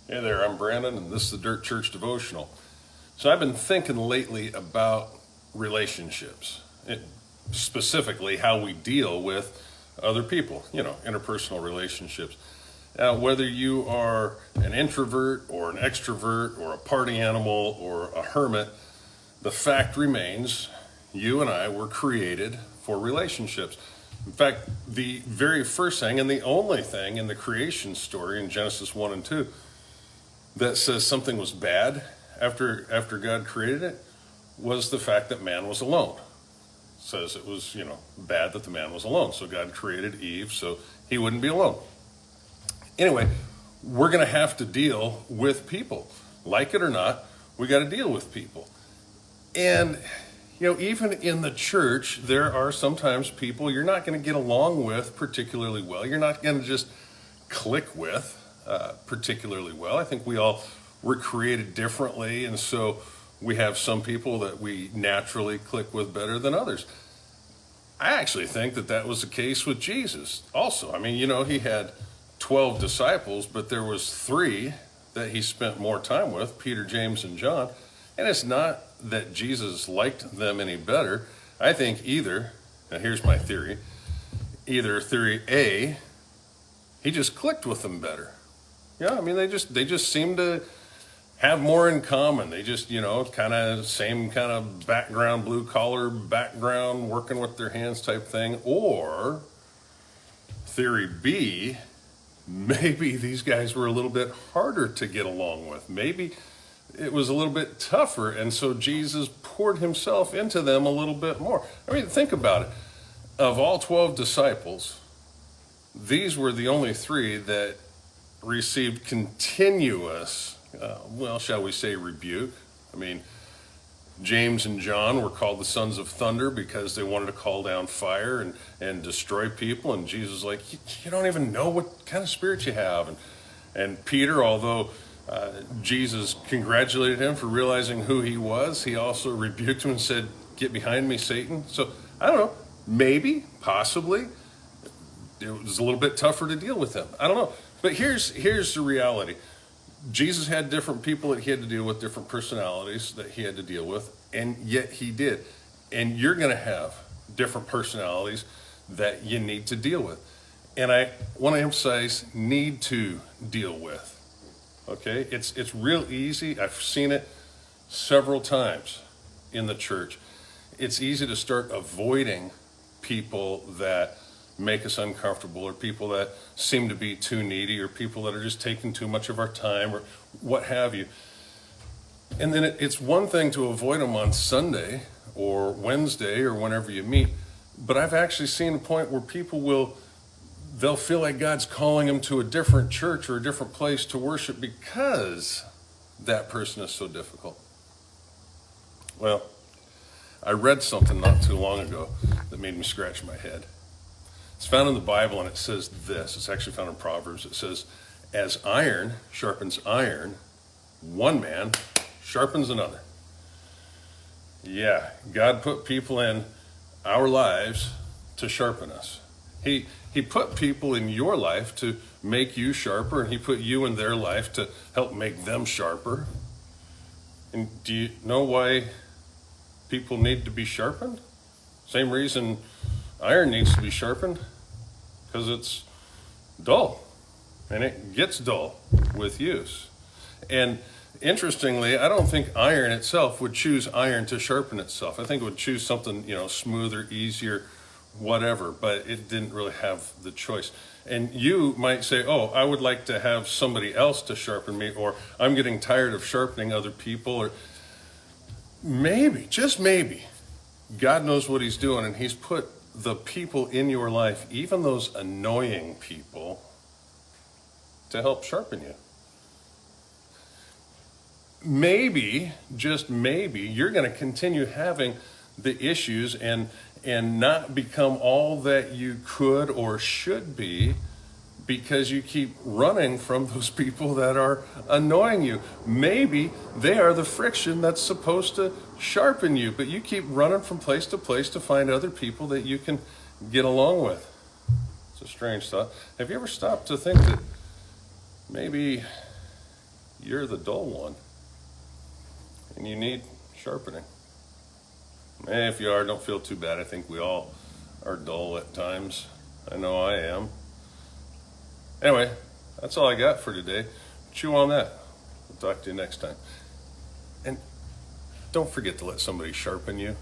Hey there, I'm Brandon, and this is the Dirt Church Devotional. So I've been thinking lately about relationships, specifically how we deal with other people, interpersonal relationships. Now, whether you are an introvert or an extrovert or a party animal or a hermit, the fact remains you and I were created for relationships. In fact, the very first thing and the only thing in the creation story in Genesis 1 and 2 that says something was bad after God created it was the fact that man was alone. It says it was, bad that the man was alone. So God created Eve so he wouldn't be alone. Anyway, we're going to have to deal with people. Like it or not, we got to deal with people. And, even in the church, there are sometimes people you're not going to get along with particularly well. You're not going to just click with particularly well. I think we all were created differently, and so we have some people that we naturally click with better than others. I actually think that was the case with Jesus also. I mean, he had 12 disciples, but there was 3 that he spent more time with, Peter, James, and John. And it's not that Jesus liked them any better. I think now here's my theory, either theory A, he just clicked with them better. Yeah, I mean, they just seem to have more in common. They just, same kind of background, blue collar background, working with their hands type thing. Or theory B, maybe these guys were a little bit harder to get along with. Maybe it was a little bit tougher, and so Jesus poured himself into them a little bit more. I mean, think about it. Of all 12 disciples, these were the only 3 that received continuous, shall we say, rebuke. I mean, James and John were called the sons of thunder because they wanted to call down fire and destroy people. And Jesus was like, you don't even know what kind of spirit you have. And Peter, although Jesus congratulated him for realizing who he was, he also rebuked him and said, get behind me, Satan. So, I don't know, maybe, possibly, it was a little bit tougher to deal with them. I don't know. But here's the reality. Jesus had different people that he had to deal with, different personalities that he had to deal with, and yet he did. And you're going to have different personalities that you need to deal with. And I want to emphasize need to deal with. Okay? It's real easy. I've seen it several times in the church. It's easy to start avoiding people that make us uncomfortable, or people that seem to be too needy, or people that are just taking too much of our time, or what have you. And then it's one thing to avoid them on Sunday or Wednesday or whenever you meet, but I've actually seen a point where they'll feel like God's calling them to a different church or a different place to worship because that person is so difficult. Well, I read something not too long ago that made me scratch my head. It's found in the Bible, and it says this. It's actually found in Proverbs. It says, as iron sharpens iron, one man sharpens another. Yeah, God put people in our lives to sharpen us. He put people in your life to make you sharper, and he put you in their life to help make them sharper. And do you know why people need to be sharpened? Same reason iron needs to be sharpened, because it's dull, and it gets dull with use. And interestingly, I don't think iron itself would choose iron to sharpen itself. I think it would choose something, smoother, easier, whatever, but it didn't really have the choice. And you might say, oh, I would like to have somebody else to sharpen me, or I'm getting tired of sharpening other people, or maybe, just maybe, God knows what he's doing, and he's put the people in your life, even those annoying people, to help sharpen you. Maybe, just maybe, you're going to continue having the issues and not become all that you could or should be because you keep running from those people that are annoying you. Maybe they are the friction that's supposed to sharpen you, but you keep running from place to place to find other people that you can get along with. It's a strange thought. Have you ever stopped to think that maybe you're the dull one and you need sharpening. And if you are, don't feel too bad. I think we all are dull at times. I know I am. Anyway, that's all I got for today. Chew on that. We'll talk to you next time. And don't forget to let somebody sharpen you.